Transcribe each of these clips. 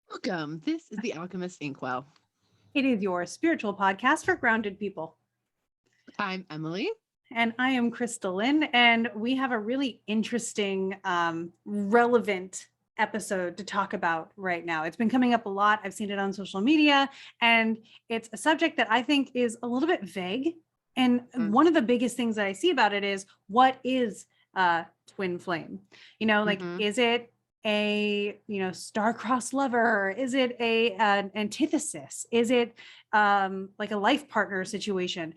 Welcome. This is the Alchemists Inkwell. It is your spiritual podcast for grounded people. I'm Emily. And I am KristaLyn, and we have a really interesting, relevant episode to talk about right now. It's been coming up a lot. I've seen it on social media, and it's a subject that I think is a little bit vague. And one of the biggest things that I see about it is, what is twin flame? Is it a star-crossed lover? Is it an antithesis? Is it like a life partner situation?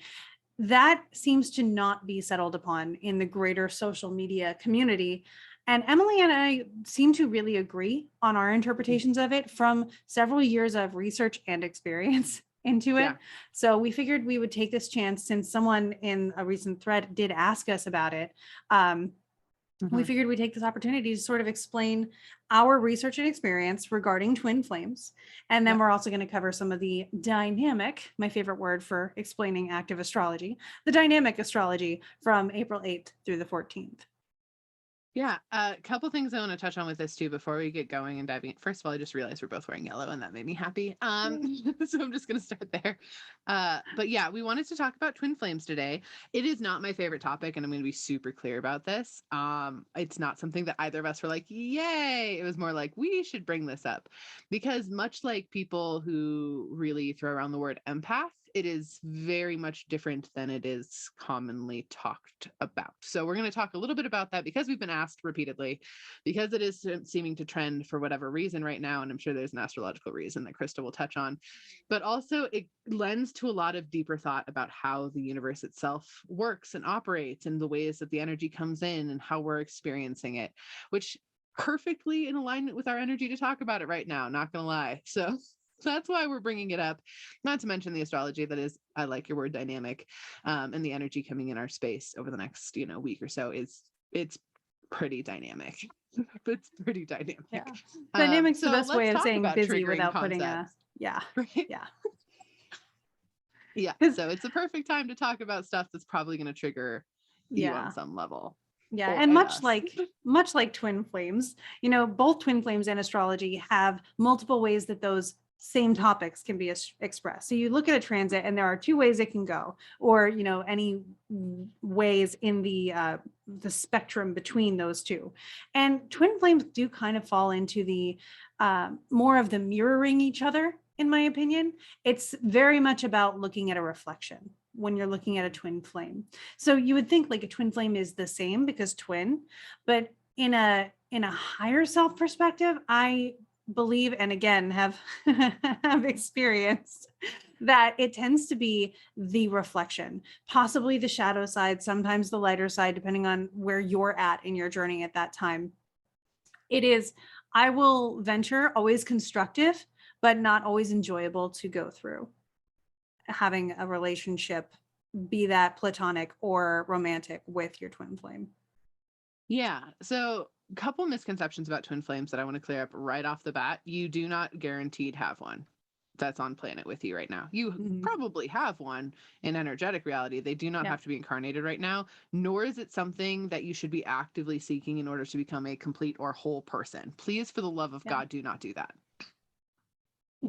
That seems to not be settled upon in the greater social media community. And Emily and I seem to really agree on our interpretations of it from several years of research and experience into it. Yeah. So we figured we would take this chance, since someone in a recent thread did ask us about it. We figured we'd take this opportunity to sort of explain our research and experience regarding twin flames. And then we're also going to cover some of the dynamic, my favorite word for explaining active astrology, the dynamic astrology from April 8th through the 14th. Yeah, a couple things I want to touch on with this too before we get going and diving. First of all, I just realized we're both wearing yellow, and that made me happy. So I'm just going to start there. But yeah, we wanted to talk about twin flames today. It is not my favorite topic, and I'm going to be super clear about this. It's not something that either of us were like, yay. It was more like, we should bring this up, because much like people who really throw around the word empath, it is very much different than it is commonly talked about. So we're going to talk a little bit about that, because we've been asked repeatedly, because it is seeming to trend for whatever reason right now. And I'm sure there's an astrological reason that Krista will touch on, but also it lends to a lot of deeper thought about how the universe itself works and operates, and the ways that the energy comes in and how we're experiencing it, which perfectly in alignment with our energy to talk about it right now, not going to lie. So that's why we're bringing it up. Not to mention the astrology that is, I like your word, dynamic, and the energy coming in our space over the next, week or so it's pretty dynamic. It's pretty dynamic. Yeah. Dynamic's so the best way of saying busy without concepts. putting a, right? Yeah. So it's the perfect time to talk about stuff that's probably going to trigger you on some level. Yeah, and much like twin flames, both twin flames and astrology have multiple ways that those same topics can be expressed. So you look at a transit, and there are two ways it can go, or any ways in the spectrum between those two. And twin flames do kind of fall into the more of the mirroring each other, in my opinion. It's very much about looking at a reflection when you're looking at a twin flame. So you would think like a twin flame is the same because twin, but in a higher self perspective, I believe, and again have experienced, that it tends to be the reflection, possibly the shadow side, sometimes the lighter side, depending on where you're at in your journey at that time. It is, I will venture, always constructive, but not always enjoyable to go through having a relationship, be that platonic or romantic, with your twin flame. Yeah. So a couple misconceptions about twin flames that I want to clear up right off the bat. You do not guaranteed have one that's on planet with you right now. You probably have one in energetic reality. They do not have to be incarnated right now, nor is it something that you should be actively seeking in order to become a complete or whole person. Please, for the love of God, do not do that.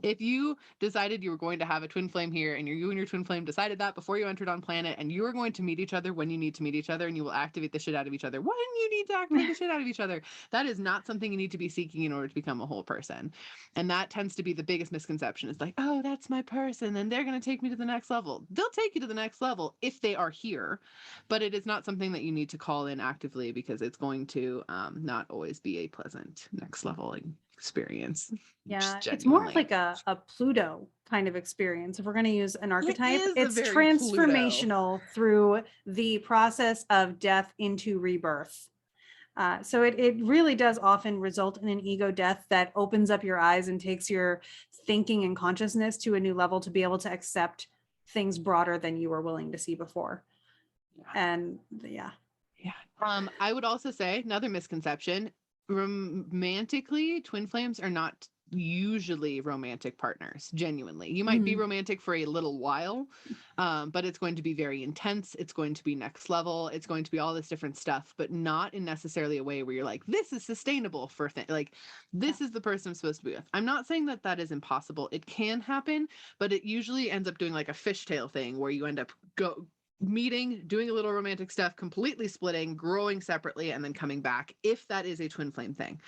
If you decided you were going to have a twin flame here, and you and your twin flame decided that before you entered on planet, and you are going to meet each other when you need to meet each other, and you will activate the shit out of each other when you need to activate the shit out of each other, that is not something you need to be seeking in order to become a whole person. And that tends to be the biggest misconception. It's like, oh, that's my person, and they're going to take me to the next level. They'll take you to the next level if they are here, but it is not something that you need to call in actively, because it's going to not always be a pleasant next level experience. Yeah, it's more of like a Pluto kind of experience. If we're going to use an archetype, it's transformational through the process of death into rebirth. So it really does often result in an ego death that opens up your eyes and takes your thinking and consciousness to a new level to be able to accept things broader than you were willing to see before. And I would also say another misconception: romantically, twin flames are not usually romantic partners, genuinely. You might be romantic for a little while, but it's going to be very intense. It's going to be next level. It's going to be all this different stuff, but not in necessarily a way where you're like, this is sustainable for like, this is the person I'm supposed to be with. I'm not saying that that is impossible. It can happen, but it usually ends up doing like a fishtail thing where you end up meeting, doing a little romantic stuff, completely splitting, growing separately, and then coming back, if that is a twin flame thing.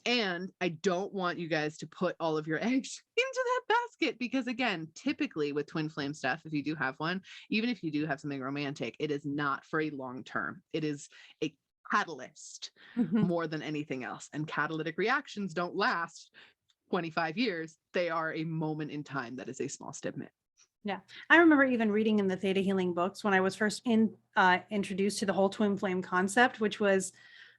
And I don't want you guys to put all of your eggs into that basket, because again, typically with twin flame stuff, if you do have one, even if you do have something romantic, it is not for a long term. It is a catalyst more than anything else. And catalytic reactions don't last 25 years. They are a moment in time that is a small stigma. Yeah. I remember even reading in the Theta Healing books when I was first introduced to the whole twin flame concept, which was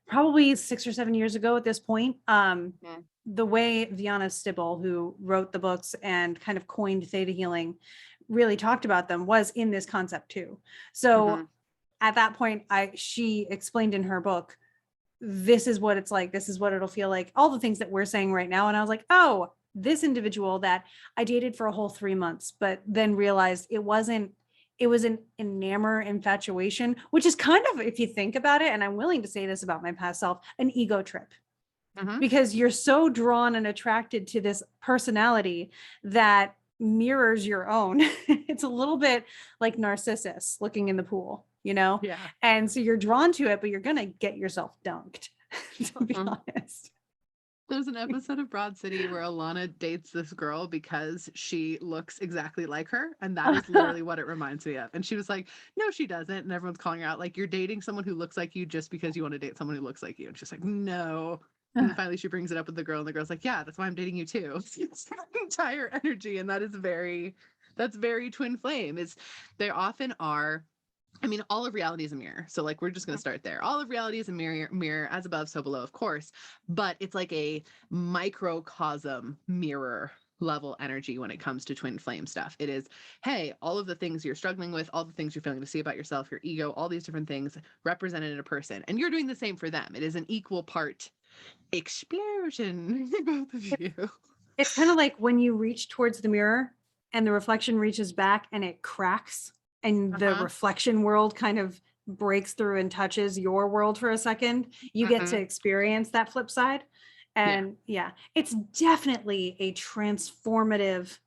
probably 6 or 7 years ago at this point. The way Viana Stibble, who wrote the books and kind of coined Theta Healing, really talked about them was in this concept too. So at that point, she explained in her book, this is what it's like. This is what it'll feel like. All the things that we're saying right now. And I was like, oh, this individual that I dated for a whole 3 months, but then realized it was an enamor infatuation, which is kind of, if you think about it, and I'm willing to say this about my past self, an ego trip. Because you're so drawn and attracted to this personality that mirrors your own. It's a little bit like Narcissus looking in the pool, you know? Yeah. And so you're drawn to it, but you're going to get yourself dunked, to be honest. There's an episode of Broad City where Alana dates this girl because she looks exactly like her. And that is literally what it reminds me of. And she was like, no, she doesn't. And everyone's calling her out, like, you're dating someone who looks like you just because you want to date someone who looks like you. And she's like, no. And finally she brings it up with the girl, and the girl's like, yeah, that's why I'm dating you too. It's the entire energy. And that's very twin flame. They often are. I mean, all of reality is a mirror. So like, we're just going to start there. All of reality is a mirror, as above, so below, of course, but it's like a microcosm mirror level energy when it comes to twin flame stuff. It is, hey, all of the things you're struggling with, all the things you're feeling to see about yourself, your ego, all these different things represented in a person. And you're doing the same for them. It is an equal part explosion, both of you. It's kind of like when you reach towards the mirror and the reflection reaches back and it cracks, and the reflection world kind of breaks through and touches your world for a second. You get to experience that flip side. And yeah, it's definitely a transformative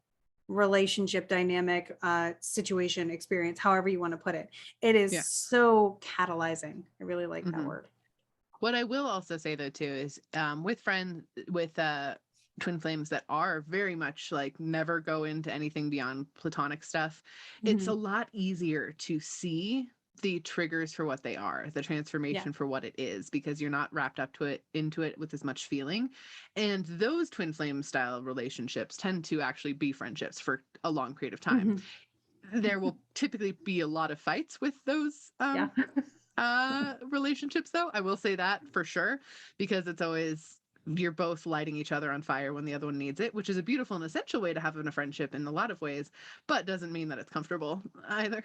relationship dynamic, situation, experience, however you want to put it. It is so catalyzing. I really like that word. What I will also say though too is with twin flames that are very much like never go into anything beyond platonic stuff, it's a lot easier to see the triggers for what they are, the transformation for what it is, because you're not wrapped up into it with as much feeling. And those twin flame style relationships tend to actually be friendships for a long period of time. There will typically be a lot of fights with those relationships though. I will say that for sure, because it's always, you're both lighting each other on fire when the other one needs it, which is a beautiful and essential way to have in a friendship in a lot of ways, but doesn't mean that it's comfortable either.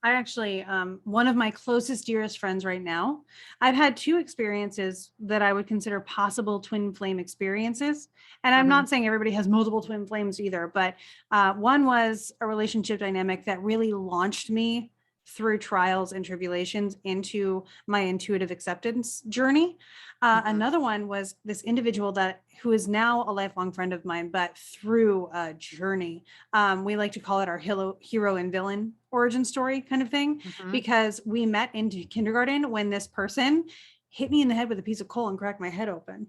I actually, one of my closest, dearest friends right now, I've had 2 experiences that I would consider possible twin flame experiences. And I'm not saying everybody has multiple twin flames either, but one was a relationship dynamic that really launched me through trials and tribulations into my intuitive acceptance journey. Another one was this individual who is now a lifelong friend of mine, but through a journey. We like to call it our hero and villain origin story kind of thing, because we met in kindergarten when this person hit me in the head with a piece of coal and cracked my head open.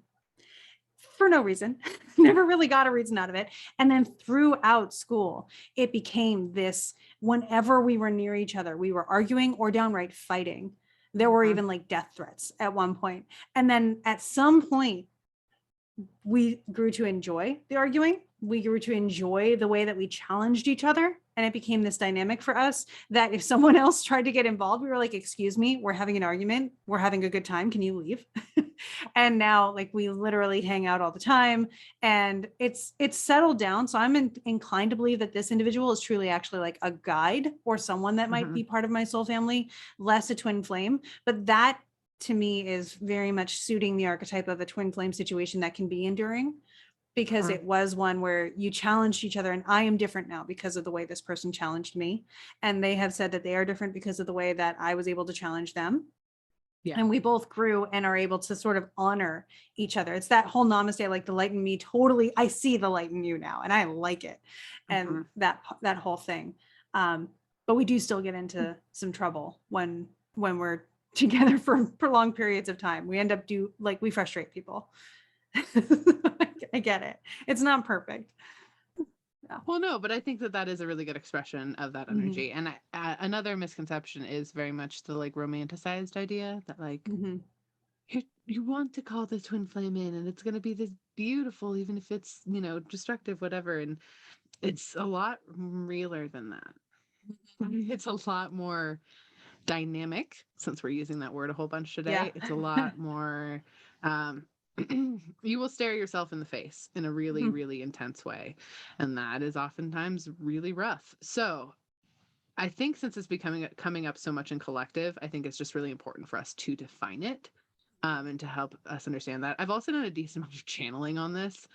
For no reason. Never really got a reason out of it. And then throughout school, it became this, whenever we were near each other, we were arguing or downright fighting. There were even like death threats at one point. And then at some point, we grew to enjoy the arguing. We grew to enjoy the way that we challenged each other. And it became this dynamic for us that if someone else tried to get involved, we were like, excuse me, we're having an argument. We're having a good time. Can you leave? And now like we literally hang out all the time, and it's settled down. So I'm inclined to believe that this individual is truly actually like a guide or someone that might be part of my soul family, less a twin flame. But that to me is very much suiting the archetype of a twin flame situation that can be enduring, because it was one where you challenged each other, and I am different now because of the way this person challenged me. And they have said that they are different because of the way that I was able to challenge them. Yeah. And we both grew and are able to sort of honor each other. It's that whole namaste, like the light in me, totally. I see the light in you now, and I like it. And that whole thing. But we do still get into some trouble when we're together for prolonged periods of time. We end up we frustrate people. I get it. It's not perfect. Yeah. Well, no, but I think that is a really good expression of that energy. And another misconception is very much the like romanticized idea that like you want to call the twin flame in, and it's going to be this beautiful, even if it's, you know, destructive, whatever. And it's a lot realer than that. It's a lot more dynamic, since we're using that word a whole bunch today. Yeah. It's a lot more you will stare yourself in the face in a really really intense way, and that is oftentimes really rough. So I think since it's coming up so much in collective, I think it's just really important for us to define it, and to help us understand that. I've also done a decent amount of channeling on this.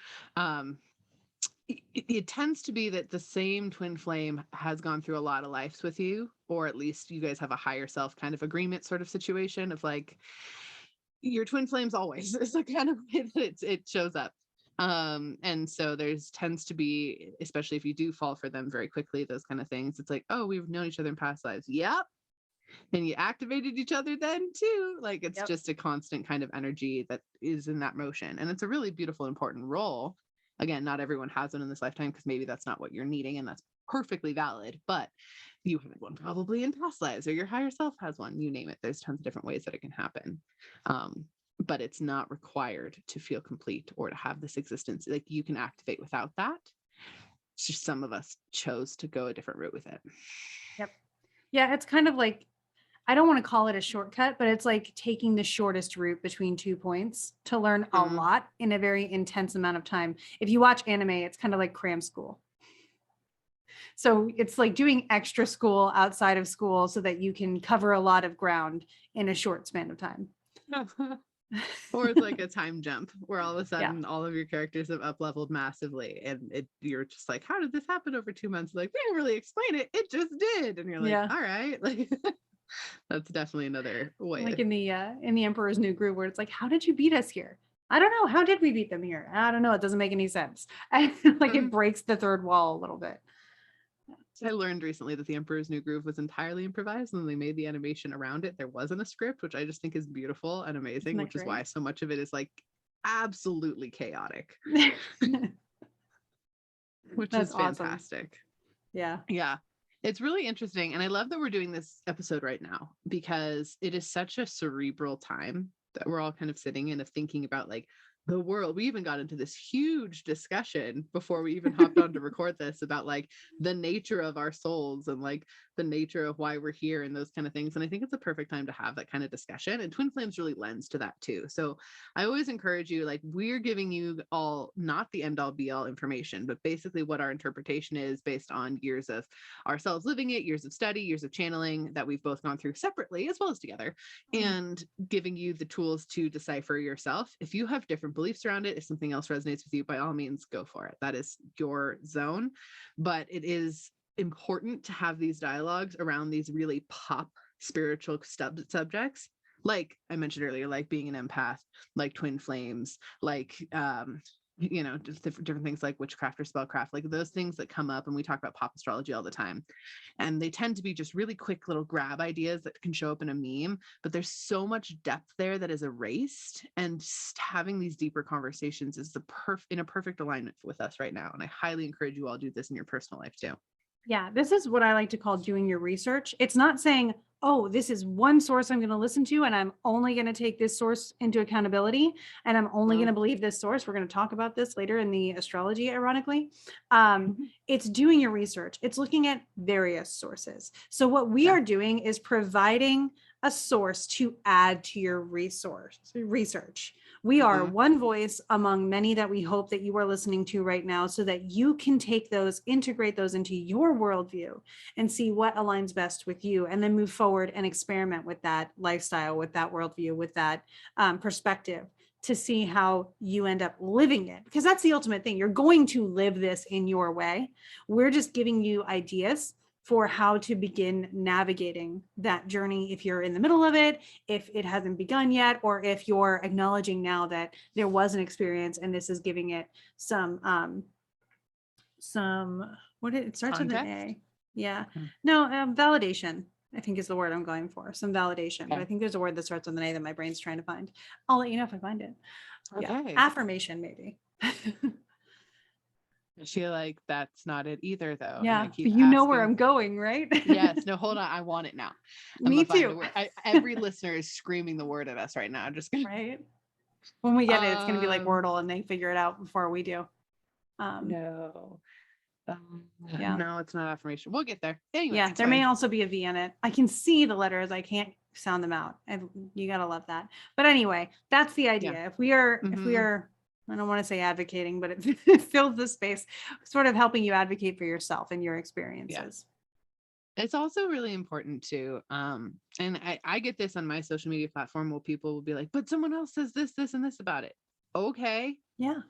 It tends to be that the same twin flame has gone through a lot of lives with you, or at least you guys have a higher self kind of agreement sort of situation of like, your twin flames always is the kind of way that it shows up. And so there's tends to be, especially if you do fall for them very quickly, those kind of things, it's like, oh, we've known each other in past lives. Yep. And you activated each other then too. Like it's just a constant kind of energy that is in that motion. And it's a really beautiful, important role. Again, not everyone has one in this lifetime, because maybe that's not what you're needing, and that's perfectly valid, but you had one probably in past lives, or your higher self has one, you name it. There's tons of different ways that it can happen. But it's not required to feel complete or to have this existence. Like you can activate without that. It's just some of us chose to go a different route with it. Yep. Yeah, it's kind of like, I don't want to call it a shortcut, but it's like taking the shortest route between 2 points to learn a lot in a very intense amount of time. If you watch anime, it's kind of like cram school. So it's like doing extra school outside of school so that you can cover a lot of ground in a short span of time. Or it's like a time jump where all of a sudden all of your characters have up leveled massively, and you're just like, how did this happen over 2 months? Like, we didn't really explain it, it just did. And you're like, all right, like that's definitely another way. Like in the Emperor's New Groove, where it's like, how did you beat us here? I don't know. How did we beat them here? I don't know. It doesn't make any sense. Like it breaks the third wall a little bit. I learned recently that the Emperor's New Groove was entirely improvised, and they made the animation around it. There wasn't a script, which I just think is beautiful and amazing, which is why so much of it is like absolutely chaotic. Which is fantastic. Awesome. Yeah. It's really interesting. And I love that we're doing this episode right now, because it is such a cerebral time that we're all kind of sitting in, of thinking about like the world. We even got into this huge discussion before we even hopped on to record this about like the nature of our souls and like the nature of why we're here and those kind of things. And I think it's a perfect time to have that kind of discussion, and twin flames really lends to that too. So I always encourage you, like, we're giving you all not the end all be all information, but basically what our interpretation is based on years of ourselves living it, years of study, years of channeling that we've both gone through separately as well as together, and giving you the tools to decipher yourself. If you have different beliefs around it, if something else resonates with you, by all means, go for it. That is your zone. But it is important to have these dialogues around these really pop spiritual subjects, like I mentioned earlier, like being an empath, like twin flames, like you know, just different things like witchcraft or spellcraft, like those things that come up. And we talk about pop astrology all the time, and they tend to be just really quick little grab ideas that can show up in a meme, but there's so much depth there that is erased, and just having these deeper conversations is in a perfect alignment with us right now. And I highly encourage you all to do this in your personal life too. Yeah, this is what I like to call doing your research. It's not saying, oh, this is one source I'm going to listen to, and I'm only going to take this source into accountability, and I'm only going to believe this source. We're going to talk about this later in the astrology, ironically. It's doing your research. It's looking at various sources. So what we are doing is providing a source to add to your research. We are one voice among many that we hope that you are listening to right now, so that you can take those, integrate those into your worldview and see what aligns best with you, and then move forward and experiment with that lifestyle, with that worldview, with that perspective, to see how you end up living it. Because that's the ultimate thing. You're going to live this in your way. We're just giving you ideas for how to begin navigating that journey, if you're in the middle of it, if it hasn't begun yet, or if you're acknowledging now that there was an experience and this is giving it some what it starts with an A. Yeah. No, validation, I think, is the word I'm going for. Some validation. But I think there's a word that starts with an A that my brain's trying to find. I'll let you know if I find it. Yeah. Affirmation, maybe. I feel like that's not it either, though. Yeah, and I keep but you know asking, where I'm going, right? Yes. No, hold on. I want it now. Me too. Every listener is screaming the word at us right now. I'm just gonna... Right. When we get it, it's going to be like Wordle, and they figure it out before we do. No. Yeah. No, it's not affirmation. We'll get there. Anyway, yeah, there may also be a V in it. I can see the letters. I can't sound them out. And you got to love that. But anyway, that's the idea. Yeah. If we are, I don't want to say advocating, but it fills the space, sort of helping you advocate for yourself and your experiences. Yeah. It's also really important too. And I get this on my social media platform where people will be like, but someone else says this, this, and this about it. Okay. Yeah.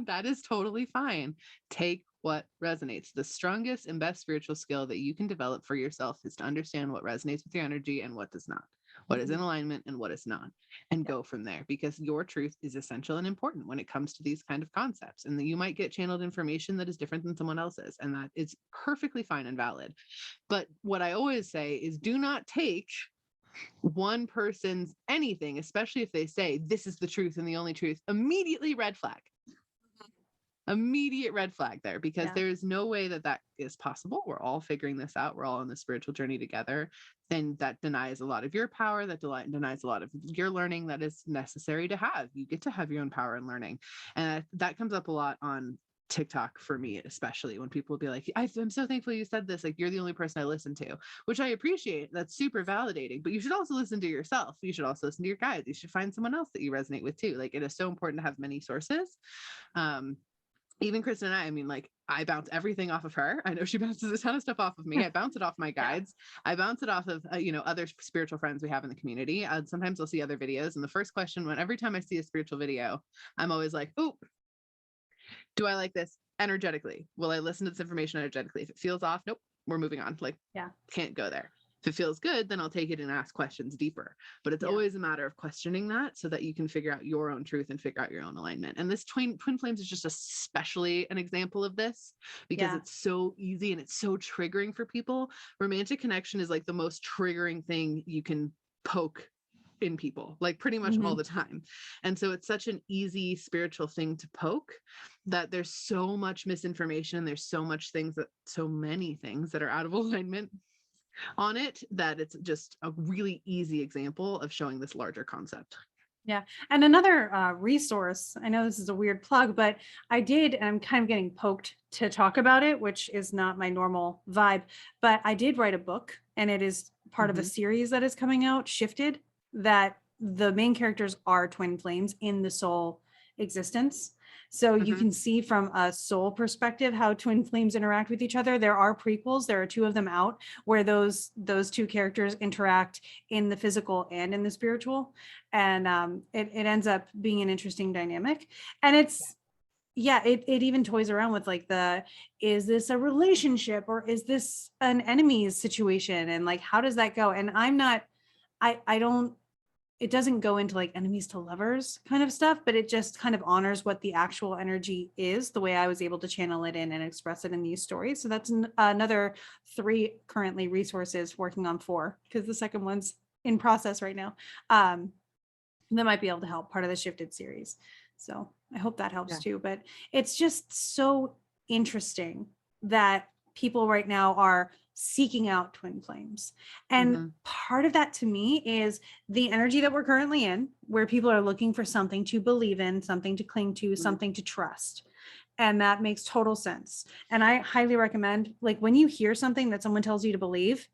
That is totally fine. Take what resonates. The strongest and best spiritual skill that you can develop for yourself is to understand what resonates with your energy and what does not, what is in alignment and what is not, and go from there, because your truth is essential and important when it comes to these kind of concepts. And that you might get channeled information that is different than someone else's, and that is perfectly fine and valid. But what I always say is, do not take one person's anything, especially if they say this is the truth and the only truth. Immediately red flag. Immediate red flag there, because there's no way that that is possible. We're all figuring this out. We're all on the spiritual journey together. And that denies a lot of your power. That denies a lot of your learning that is necessary to have. You get to have your own power and learning. And that comes up a lot on TikTok for me, especially when people will be like, I'm so thankful you said this. Like, you're the only person I listen to, which I appreciate. That's super validating. But you should also listen to yourself. You should also listen to your guides. You should find someone else that you resonate with too. Like, it is so important to have many sources. Even Kristen and I mean, like, I bounce everything off of her. I know she bounces a ton of stuff off of me. I bounce it off my guides. I bounce it off of, other spiritual friends we have in the community. Sometimes I'll see other videos. And the first question, every time I see a spiritual video, I'm always like, oh, do I like this energetically? Will I listen to this information energetically? If it feels off, nope, we're moving on. Like, can't go there. If it feels good, then I'll take it and ask questions deeper. But it's always a matter of questioning that, so that you can figure out your own truth and figure out your own alignment. And this twin flames is just especially an example of this, because it's so easy and it's so triggering for people. Romantic connection is like the most triggering thing you can poke in people, like pretty much all the time. And so it's such an easy spiritual thing to poke, that there's so much misinformation. There's so many things that are out of alignment on it, that it's just a really easy example of showing this larger concept. Yeah. And another resource, I know this is a weird plug, but I'm kind of getting poked to talk about it, which is not my normal vibe, but I did write a book, and it is part of a series that is coming out, Shifted, that the main characters are twin flames in the soul existence. So you can see from a soul perspective how twin flames interact with each other. There are prequels. There are 2 of them out where those 2 characters interact in the physical and in the spiritual. And it ends up being an interesting dynamic. And it's, it even toys around with like is this a relationship or is this an enemies situation? And like, how does that go? And it doesn't go into like enemies to lovers kind of stuff, but it just kind of honors what the actual energy is, the way I was able to channel it in and express it in these stories. So that's another 3 currently resources, working on 4, because the second one's in process right now. That might be able to help, part of the Shifted series. So I hope that helps too. But it's just so interesting that people right now are seeking out twin flames. And part of that to me is the energy that we're currently in, where people are looking for something to believe in, something to cling to, something to trust. And that makes total sense. And I highly recommend, like, when you hear something that someone tells you to believe,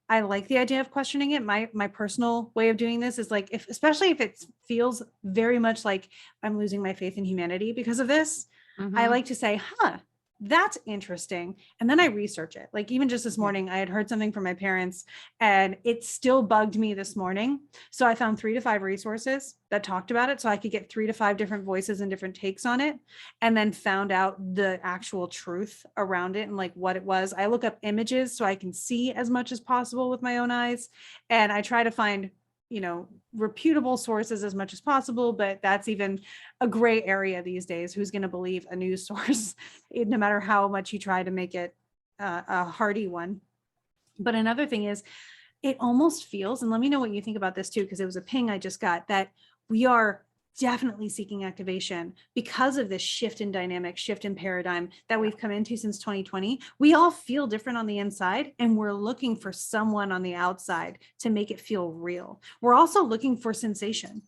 I like the idea of questioning it. My personal way of doing this is like, if especially if it feels very much like I'm losing my faith in humanity because of this, I Mm-hmm. like to say, huh, that's interesting. And then I research it. Like even just this Yeah. morning, I had heard something from my parents and it still bugged me this morning. So I found 3 to 5 resources that talked about it so I could get 3 to 5 different voices and different takes on it, and then found out the actual truth around it and like what it was. I look up images so I can see as much as possible with my own eyes. And I try to find, reputable sources as much as possible, but that's even a gray area these days. Who's going to believe a news source, no matter how much you try to make it a hearty one? But another thing is, it almost feels, and let me know what you think about this too, because it was a ping I just got, that we are definitely seeking activation because of this shift in dynamic, shift in paradigm that we've come into since 2020. We all feel different on the inside, and we're looking for someone on the outside to make it feel real. We're also looking for sensation,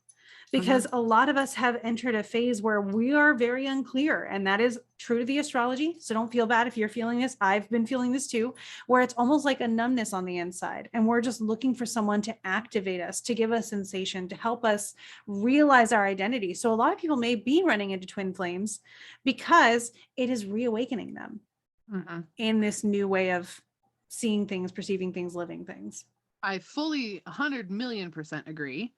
because a lot of us have entered a phase where we are very unclear, and that is true to the astrology. So don't feel bad if you're feeling this. I've been feeling this too, where it's almost like a numbness on the inside, and we're just looking for someone to activate us, to give us sensation, to help us realize our identity. So a lot of people may be running into twin flames because it is reawakening them in this new way of seeing things, perceiving things, living things. I fully 100,000,000% agree.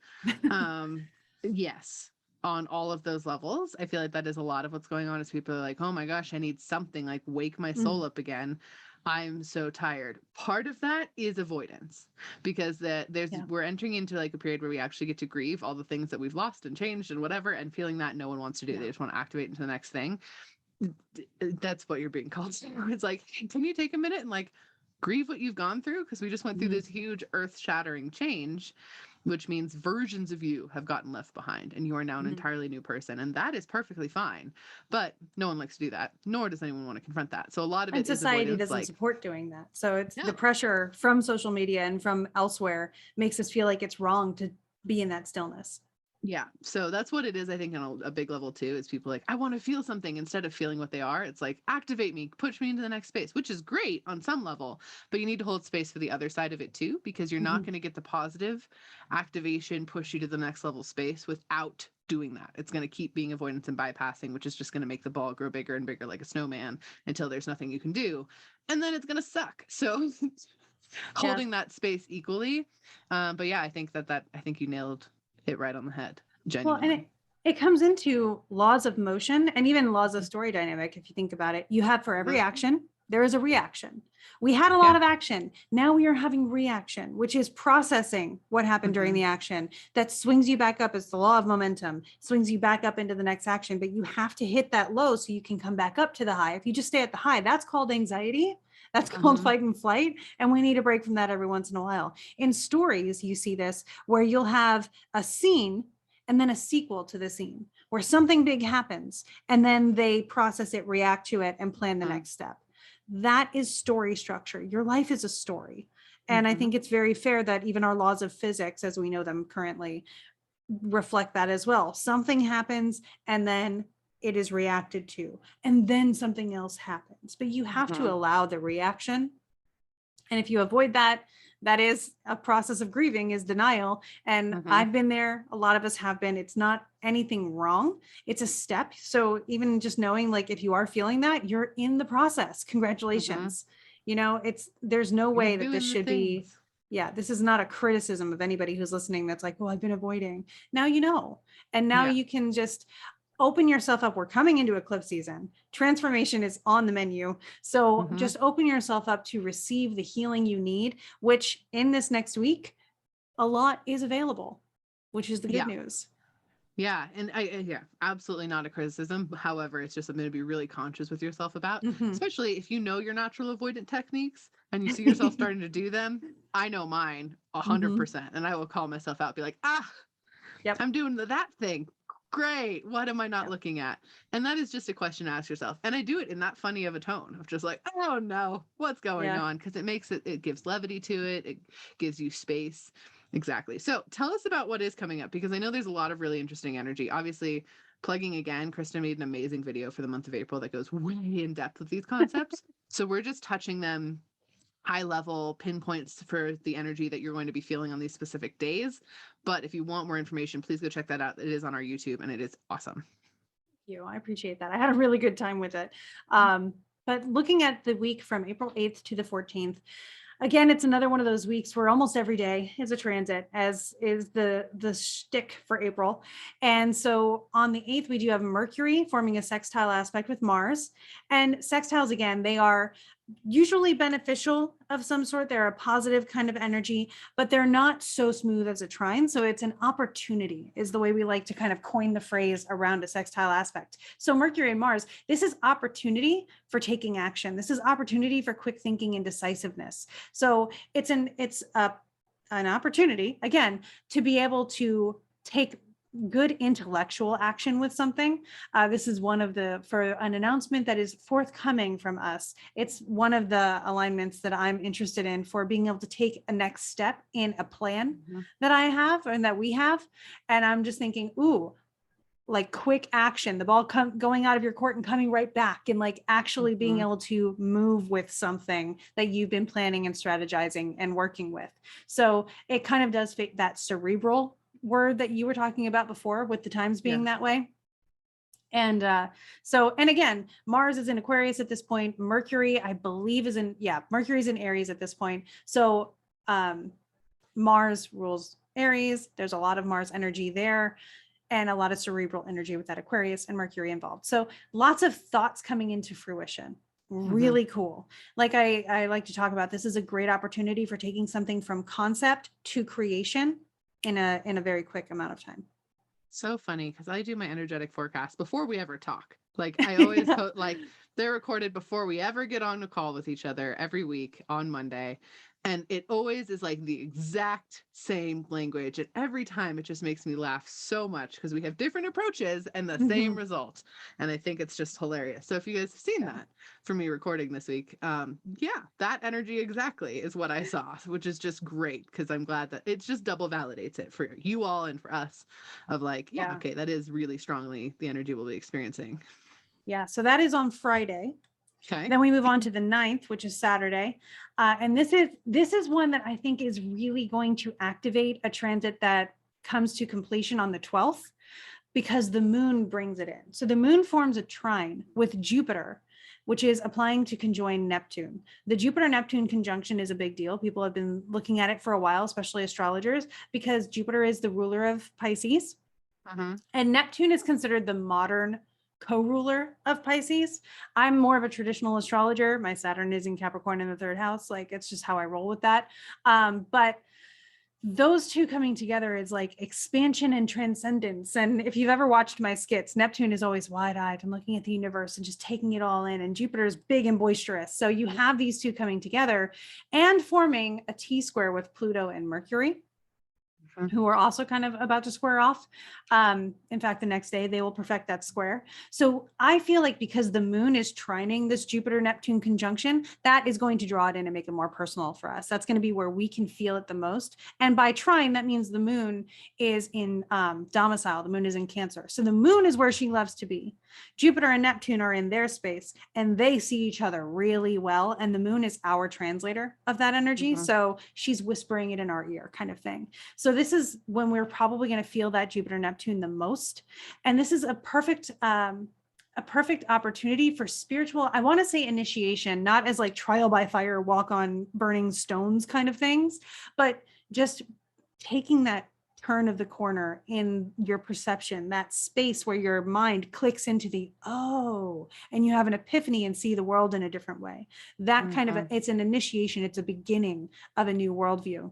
Yes, on all of those levels. I feel like that is a lot of what's going on is people are like, oh my gosh, I need something, like wake my soul up again. I'm so tired. Part of that is avoidance, because we're entering into like a period where we actually get to grieve all the things that we've lost and changed and whatever, and feeling that no one wants to do. They just want to activate into the next thing. That's what you're being called to. It's like, can you take a minute and like grieve what you've gone through? Because we just went through this huge earth-shattering change, which means versions of you have gotten left behind and you are now an entirely new person. And that is perfectly fine. But no one likes to do that, nor does anyone want to confront that. So a lot of And it is society avoidance, doesn't like, support doing that. So it's the no. pressure from social media and from elsewhere makes us feel like it's wrong to be in that stillness. Yeah. So that's what it is, I think, on a big level too, is people like, I want to feel something, instead of feeling what they are. It's like, activate me, push me into the next space, which is great on some level, but you need to hold space for the other side of it too, because you're not going to get the positive activation, push you to the next level space without doing that. It's going to keep being avoidance and bypassing, which is just going to make the ball grow bigger and bigger like a snowman until there's nothing you can do. And then it's going to suck. So holding that space equally. But yeah, I think I think you nailed it right on the head. Well, Genuinely. and it comes into laws of motion and even laws of story dynamic. If you think about it, you have for every action, there is a reaction. We had a lot of action. Now we are having reaction, which is processing what happened during the action. That swings you back up. It's the law of momentum, swings you back up into the next action, but you have to hit that low so you can come back up to the high. If you just stay at the high, that's called anxiety. That's called fight and flight. And we need a break from that every once in a while. In stories, you see this where you'll have a scene and then a sequel to the scene where something big happens and then they process it, react to it, and plan the next step. That is story structure. Your life is a story. And I think it's very fair that even our laws of physics, as we know them currently, reflect that as well. Something happens and then it is reacted to, and then something else happens. But you have to allow the reaction. And if you avoid that, that is a process of grieving, is denial. And I've been there. A lot of us have been. It's not anything wrong. It's a step. So even just knowing, like, if you are feeling that, you're in the process. Congratulations. There's no way that this should be, this is not a criticism of anybody who's listening that's like, well, I've been avoiding. Now you know. And now you can just open yourself up. We're coming into eclipse season. Transformation is on the menu. So just open yourself up to receive the healing you need, which in this next week, a lot is available, which is the good news. Yeah. And absolutely not a criticism. However, it's just something to be really conscious with yourself about, especially if you know your natural avoidant techniques and you see yourself starting to do them. I know mine 100%. And I will call myself out, be like, I'm doing that thing. Great. What am I not looking at? And that is just a question to ask yourself. And I do it in that funny of a tone of just like, oh no, what's going on? Because it gives levity to it. It gives you space. Exactly. So tell us about what is coming up, because I know there's a lot of really interesting energy. Obviously, plugging again, Krista made an amazing video for the month of April that goes way in depth with these concepts. So we're just touching them high level pinpoints for the energy that you're going to be feeling on these specific days. But if you want more information, please go check that out. It is on our YouTube and it is awesome. Thank you. I appreciate that. I had a really good time with it. But looking at the week from April 8th to the 14th, again, it's another one of those weeks where almost every day is a transit, as is the shtick for April. And so on the 8th, we do have Mercury forming a sextile aspect with Mars. And sextiles, again, they are usually beneficial of some sort. They're a positive kind of energy, but they're not so smooth as a trine. So it's an opportunity, is the way we like to kind of coin the phrase around a sextile aspect. So Mercury and Mars, this is opportunity for taking action. This is opportunity for quick thinking and decisiveness. So it's an opportunity, again, to be able to take good intellectual action with something. This is one of for an announcement that is forthcoming from us. It's one of the alignments that I'm interested in for being able to take a next step in a plan that I have and that we have. And I'm just thinking, ooh, like quick action, the ball going out of your court and coming right back, and like actually being able to move with something that you've been planning and strategizing and working with. So it kind of does fit that cerebral word that you were talking about before, with the times being that way. And and again, Mars is in Aquarius at this point. Mercury, I believe, Mercury's in Aries at this point. So Mars rules Aries. There's a lot of Mars energy there, and a lot of cerebral energy with that Aquarius and Mercury involved. So lots of thoughts coming into fruition. Really cool. Like I like to talk about, this is a great opportunity for taking something from concept to creation in a very quick amount of time. So funny, because I do my energetic forecast before we ever talk. Like I always like they're recorded before we ever get on a call with each other every week on Monday. And it always is like the exact same language. And every time it just makes me laugh so much because we have different approaches and the same result. And I think it's just hilarious. So if you guys have seen that from me recording this week, that energy exactly is what I saw, which is just great, because I'm glad that it just double validates it for you all and for us of like, okay, that is really strongly the energy we'll be experiencing. Yeah. So that is on Friday. Okay. Then we move on to the 9th, which is Saturday. And this is one that I think is really going to activate a transit that comes to completion on the 12th, because the moon brings it in. So the moon forms a trine with Jupiter, which is applying to conjoin Neptune. The Jupiter-Neptune conjunction is a big deal. People have been looking at it for a while, especially astrologers, because Jupiter is the ruler of Pisces. And Neptune is considered the modern co-ruler of Pisces. I'm more of a traditional astrologer. My Saturn is in Capricorn in the 3rd house. Like, it's just how I roll with that. But those two coming together is like expansion and transcendence. And if you've ever watched my skits, Neptune is always wide-eyed and looking at the universe and just taking it all in. And Jupiter is big and boisterous. So you have these two coming together and forming a T-square with Pluto and Mercury, who are also kind of about to square off. In fact, the next day they will perfect that square. So I feel like because the moon is trining this Jupiter-Neptune conjunction, that is going to draw it in and make it more personal for us. That's going to be where we can feel it the most. And by trine, that means the moon is in domicile. The moon is in Cancer. So the moon is where she loves to be. Jupiter and Neptune are in their space and they see each other really well. And the moon is our translator of that energy. So she's whispering it in our ear, kind of thing. So this is when we're probably going to feel that Jupiter-Neptune the most. And this is a perfect opportunity for spiritual, I want to say initiation, not as like trial by fire, walk on burning stones kind of things, but just taking that turn of the corner in your perception, that space where your mind clicks into and you have an epiphany and see the world in a different way. That kind of, it's an initiation. It's a beginning of a new worldview.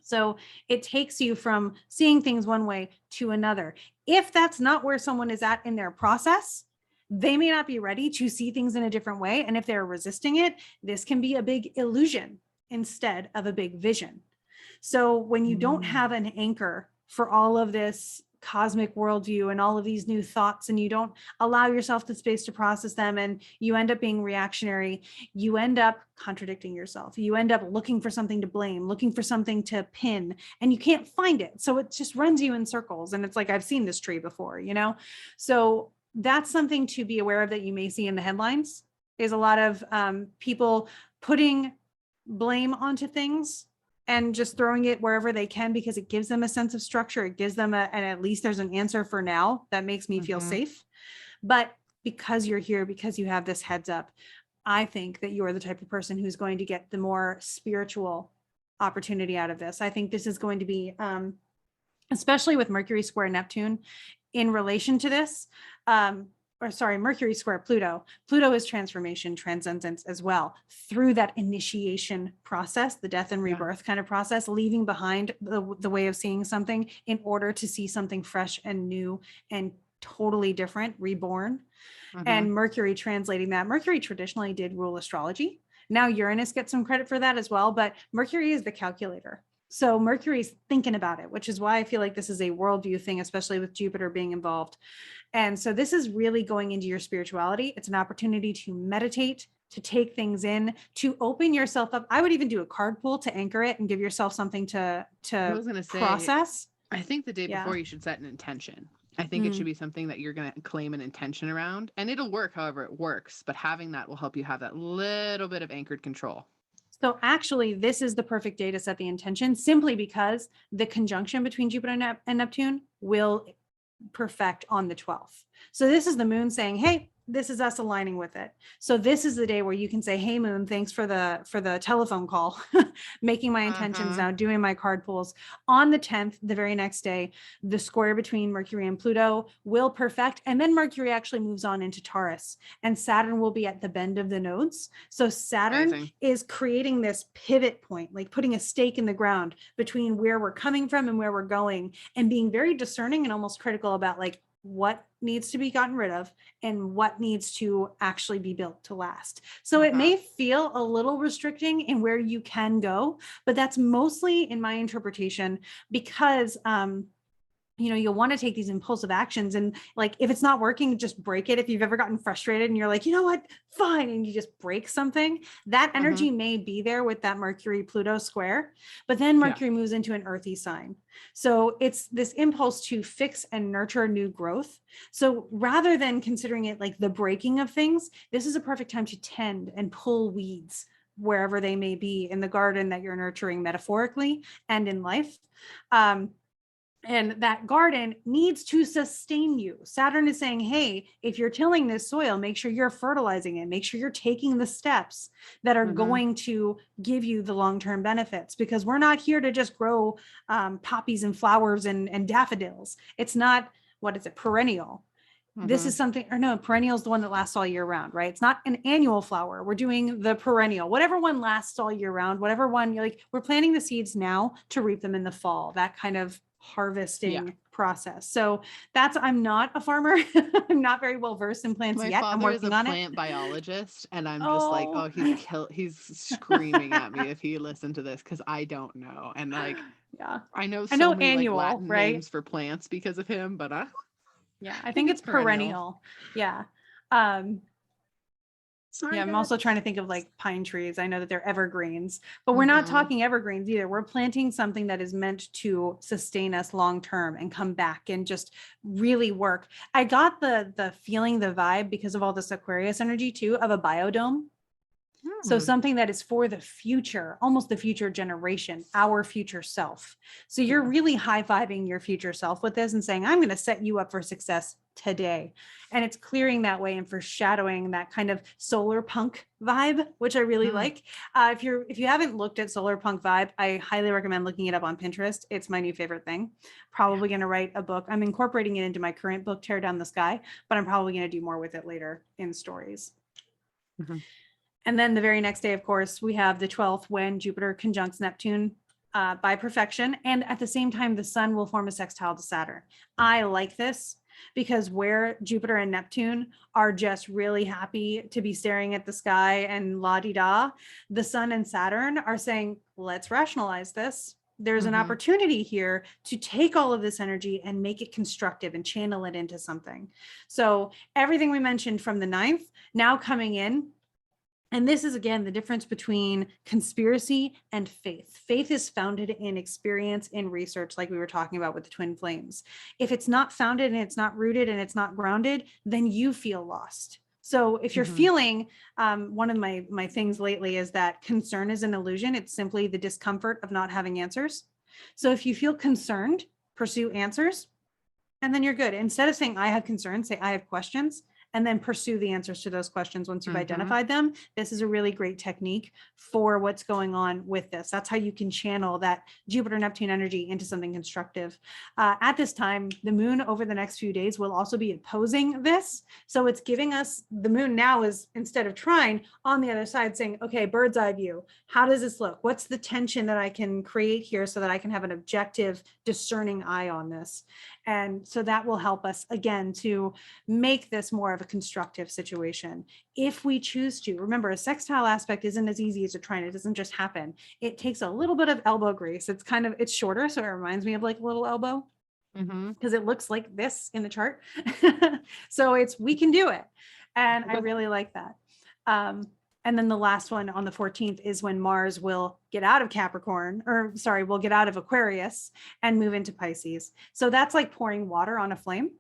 So it takes you from seeing things one way to another. If that's not where someone is at in their process, they may not be ready to see things in a different way. And if they're resisting it, this can be a big illusion instead of a big vision. So when you don't have an anchor for all of this cosmic worldview and all of these new thoughts, and you don't allow yourself the space to process them, and you end up being reactionary, you end up contradicting yourself. You end up looking for something to blame, looking for something to pin, and you can't find it. So it just runs you in circles. And it's like, I've seen this tree before, So that's something to be aware of that you may see in the headlines, is a lot of people putting blame onto things and just throwing it wherever they can, because it gives them a sense of structure. It gives them and at least there's an answer for now that makes me feel safe. But because you're here, because you have this heads up, I think that you're the type of person who's going to get the more spiritual opportunity out of this. I think this is going to be, especially with Mercury square Neptune in relation to this, Mercury square Pluto. Pluto is transformation, transcendence as well, through that initiation process, the death and rebirth kind of process, leaving behind the way of seeing something in order to see something fresh and new and totally different, reborn. And Mercury translating that. Mercury traditionally did rule astrology. Now Uranus gets some credit for that as well, but Mercury is the calculator. So Mercury's thinking about it, which is why I feel like this is a worldview thing, especially with Jupiter being involved. And so this is really going into your spirituality. It's an opportunity to meditate, to take things in, to open yourself up. I would even do a card pull to anchor it and give yourself something to I was gonna say, process. I think the day before you should set an intention. I think it should be something that you're going to claim an intention around, and it'll work however it works, but having that will help you have that little bit of anchored control. So actually, this is the perfect day to set the intention, simply because the conjunction between Jupiter and Neptune will perfect on the 12th. So this is the moon saying, hey, this is us aligning with it. So this is the day where you can say, hey, moon, thanks for the telephone call, making my intentions now, doing my card pulls. On the 10th, the very next day, the square between Mercury and Pluto will perfect. And then Mercury actually moves on into Taurus, and Saturn will be at the bend of the nodes. So Saturn is creating this pivot point, like putting a stake in the ground between where we're coming from and where we're going, and being very discerning and almost critical about like what needs to be gotten rid of and what needs to actually be built to last. So it may feel a little restricting in where you can go, but that's mostly in my interpretation because you'll want to take these impulsive actions, and like if it's not working, just break it. If you've ever gotten frustrated and you're like, you know what, fine, and you just break something, that energy may be there with that Mercury Pluto square, but then Mercury moves into an earthy sign. So it's this impulse to fix and nurture new growth. So rather than considering it like the breaking of things, this is a perfect time to tend and pull weeds wherever they may be in the garden that you're nurturing metaphorically and in life. And that garden needs to sustain you. Saturn is saying, hey, if you're tilling this soil, make sure you're fertilizing it. Make sure you're taking the steps that are going to give you the long-term benefits, because we're not here to just grow poppies and flowers and daffodils. It's not, perennial. This is something, or no, perennial is the one that lasts all year round, right? It's not an annual flower. We're doing the perennial, whatever one lasts all year round, whatever one, we're planting the seeds now to reap them in the fall, that kind of harvesting process. So I'm not a farmer. I'm not very well versed in plants yet. I'm working on it. My father is a plant biologist, and I'm just like, he's screaming at me if he listened to this, because I don't know. And like, I know many annual, like, Latin names for plants because of him, but I think it's perennial. I'm also trying to think of like pine trees. I know that they're evergreens, but we're not talking evergreens either. We're planting something that is meant to sustain us long term and come back and just really work. I got the feeling, the vibe, because of all this Aquarius energy too, of a biodome. So something that is for the future, almost the future generation, our future self. So you're really high-fiving your future self with this and saying, I'm going to set you up for success today. And it's clearing that way and foreshadowing that kind of solar punk vibe, which I really like. If you haven't looked at solar punk vibe, I highly recommend looking it up on Pinterest. It's my new favorite thing. Probably going to write a book. I'm incorporating it into my current book, Tear Down the Sky, but I'm probably going to do more with it later in stories. And then the very next day, of course, we have the 12th, when Jupiter conjuncts Neptune by perfection. And at the same time, the sun will form a sextile to Saturn. I like this because where Jupiter and Neptune are just really happy to be staring at the sky and la-di-da, the sun and Saturn are saying, let's rationalize this. There's an opportunity here to take all of this energy and make it constructive and channel it into something. So everything we mentioned from the 9th now coming in. And this is, again, the difference between conspiracy and faith. Faith is founded in experience, in research, like we were talking about with the twin flames. If it's not founded and it's not rooted and it's not grounded, then you feel lost. So if you're Mhm. feeling, one of my things lately is that concern is an illusion. It's simply the discomfort of not having answers. So if you feel concerned, pursue answers, and then you're good. Instead of saying I have concerns, say I have questions, and then pursue the answers to those questions once you've Mhm. identified them. This is a really great technique for what's going on with this. That's how you can channel that Jupiter Neptune energy into something constructive. At this time, the moon over the next few days will also be opposing this. So it's giving us, the moon now is, instead of trine, on the other side saying, okay, bird's eye view. How does this look? What's the tension that I can create here so that I can have an objective, discerning eye on this? And so that will help us again to make this more of a constructive situation. If we choose to, remember, a sextile aspect isn't as easy as a trine. It doesn't just happen. It takes a little bit of elbow grease. It's shorter. So it reminds me of like a little elbow Mhm. because it looks like this in the chart. So we can do it. And I really like that. And then the last one on the 14th is when Mars will get out of Capricorn, or sorry, will get out of Aquarius and move into Pisces. So that's like pouring water on a flame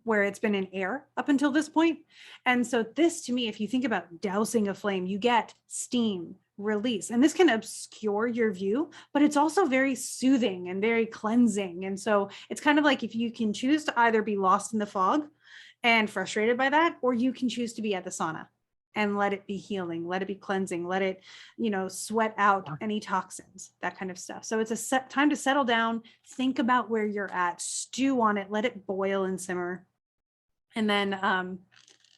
where it's been in air up until this point. And so this, to me, if you think about dousing a flame, you get steam, release, and this can obscure your view, but it's also very soothing and very cleansing. And so it's kind of like if you can choose to either be lost in the fog and frustrated by that, or you can choose to be at the sauna and let it be healing, let it be cleansing, let it, sweat out any toxins, that kind of stuff. So it's a time to settle down, think about where you're at, stew on it, let it boil and simmer. And then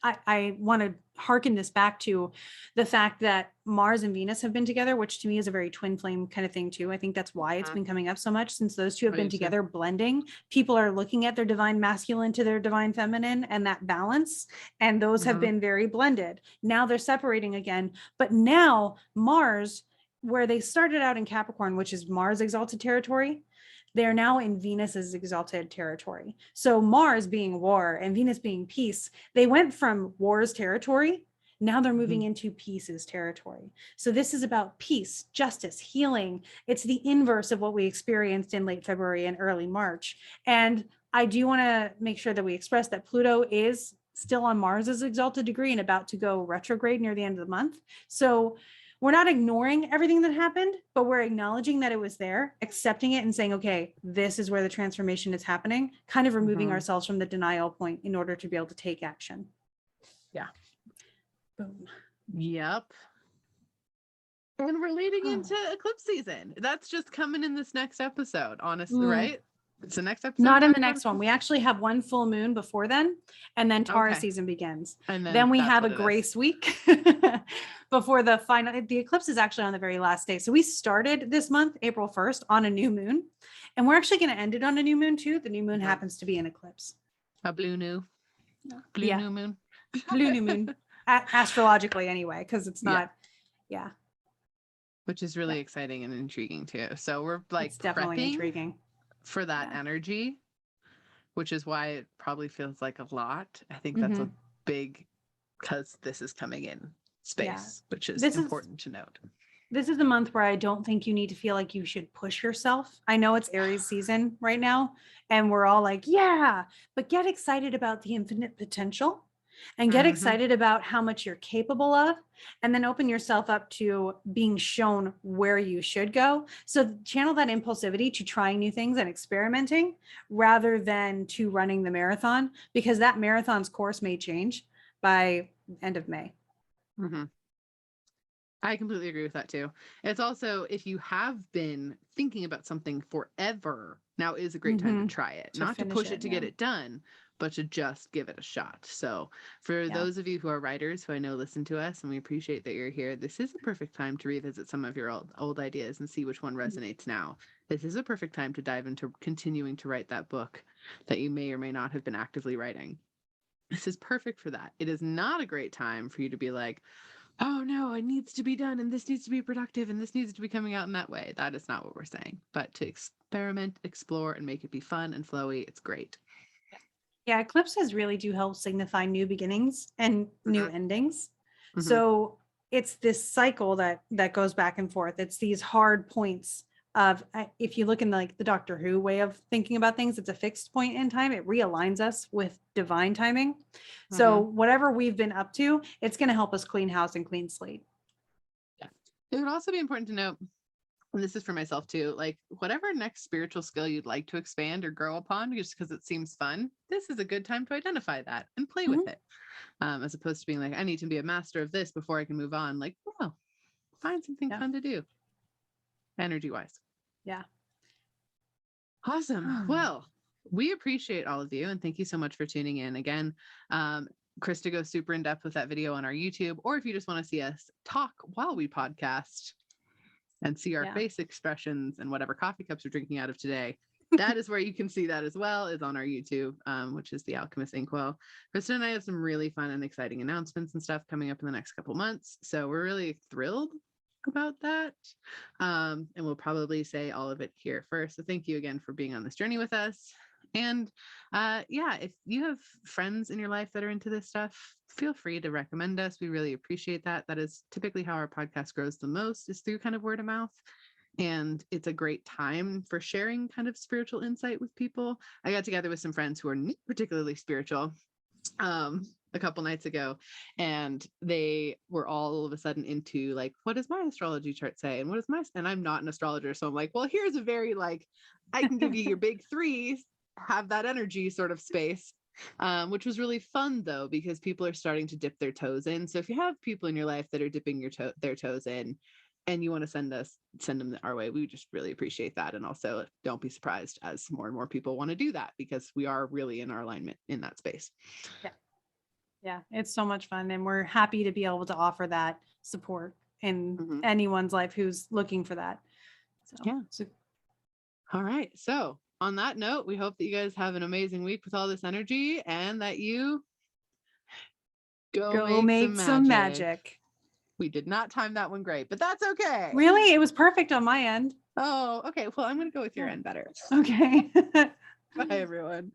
I want to hearken this back to the fact that Mars and Venus have been together, which to me is a very twin flame kind of thing too. I think that's why it's been coming up so much, since those two have been together blending. People are looking at their divine masculine to their divine feminine and that balance, and those have been very blended. Now they're separating again, but now Mars, where they started out in Capricorn, which is Mars exalted territory, they're now in Venus's exalted territory. So Mars being war and Venus being peace, they went from war's territory. Now they're moving into peace's territory. So this is about peace, justice, healing. It's the inverse of what we experienced in late February and early March. And I do want to make sure that we express that Pluto is still on Mars's exalted degree and about to go retrograde near the end of the month. So we're not ignoring everything that happened, but we're acknowledging that it was there, accepting it and saying, okay, this is where the transformation is happening, kind of removing ourselves from the denial point in order to be able to take action. Yeah. Boom. Yep. And we're leading into eclipse season. That's just coming in this next episode, honestly, right? It's the next episode. Not in the next one. We actually have one full moon before then, and then Taurus season begins. And then we have a grace week before the final. The eclipse is actually on the very last day. So we started this month, April 1st, on a new moon, and we're actually going to end it on a new moon too. The new moon happens to be an eclipse. A blue new moon. Blue new moon, astrologically anyway, because it's not, which is really exciting and intriguing too. So we're like it's definitely intriguing for that energy, which is why it probably feels like a lot. I think that's a big, because this is coming in space, which is important to note. This is a month where I don't think you need to feel like you should push yourself. I know it's Aries season right now, and we're all like, yeah, but get excited about the infinite potential and get excited about how much you're capable of, and then open yourself up to being shown where you should go. So channel that impulsivity to trying new things and experimenting rather than to running the marathon, because that marathon's course may change by end of May. I completely agree with that too. It's also, if you have been thinking about something forever, now is a great time to try it. Not to push it to get it done, but to just give it a shot. So for those of you who are writers who I know listen to us, and we appreciate that you're here, this is a perfect time to revisit some of your old ideas and see which one resonates now. This is a perfect time to dive into continuing to write that book that you may or may not have been actively writing. This is perfect for that. It is not a great time for you to be like, oh no, it needs to be done and this needs to be productive and this needs to be coming out in that way. That is not what we're saying. But to experiment, explore, and make it be fun and flowy, it's great. Yeah, eclipses really do help signify new beginnings and new endings. So it's this cycle that goes back and forth. It's these hard points of if you look in like the Doctor Who way of thinking about things, it's a fixed point in time. It realigns us with divine timing. So whatever we've been up to, it's going to help us clean house and clean slate. Yeah. It would also be important to note, and this is for myself too, like whatever next spiritual skill you'd like to expand or grow upon, just because it seems fun, this is a good time to identify that and play with it. As opposed to being like, I need to be a master of this before I can move on. Like, well, find something fun to do energy wise. Yeah. Awesome. Well, we appreciate all of you and thank you so much for tuning in again. Krista goes super in depth with that video on our YouTube, or if you just want to see us talk while we podcast and see our face expressions and whatever coffee cups we're drinking out of today, that is where you can see that as well, is on our YouTube, which is the Alchemists Inkwell. Krista and I have some really fun and exciting announcements and stuff coming up in the next couple months. So we're really thrilled about that. And we'll probably say all of it here first. So thank you again for being on this journey with us. And if you have friends in your life that are into this stuff, feel free to recommend us. We really appreciate that. That is typically how our podcast grows the most, is through kind of word of mouth. And it's a great time for sharing kind of spiritual insight with people. I got together with some friends who are not particularly spiritual a couple nights ago, and they were all of a sudden into like, what does my astrology chart say? And what is my, and I'm not an astrologer. So I'm like, well, here's a very like, I can give you your big three, have that energy sort of space, which was really fun though, because people are starting to dip their toes in. So if you have people in your life that are dipping their toes in, and you want to send them our way, we just really appreciate that. And also don't be surprised as more and more people want to do that, because we are really in our alignment in that space. Yeah, it's so much fun. And we're happy to be able to offer that support in anyone's life who's looking for that. So, all right. So on that note, we hope that you guys have an amazing week with all this energy, and that you go make some magic. We did not time that one great, but that's okay. Really? It was perfect on my end. Oh, okay. Well, I'm going to go with your end better. Okay. Bye, everyone.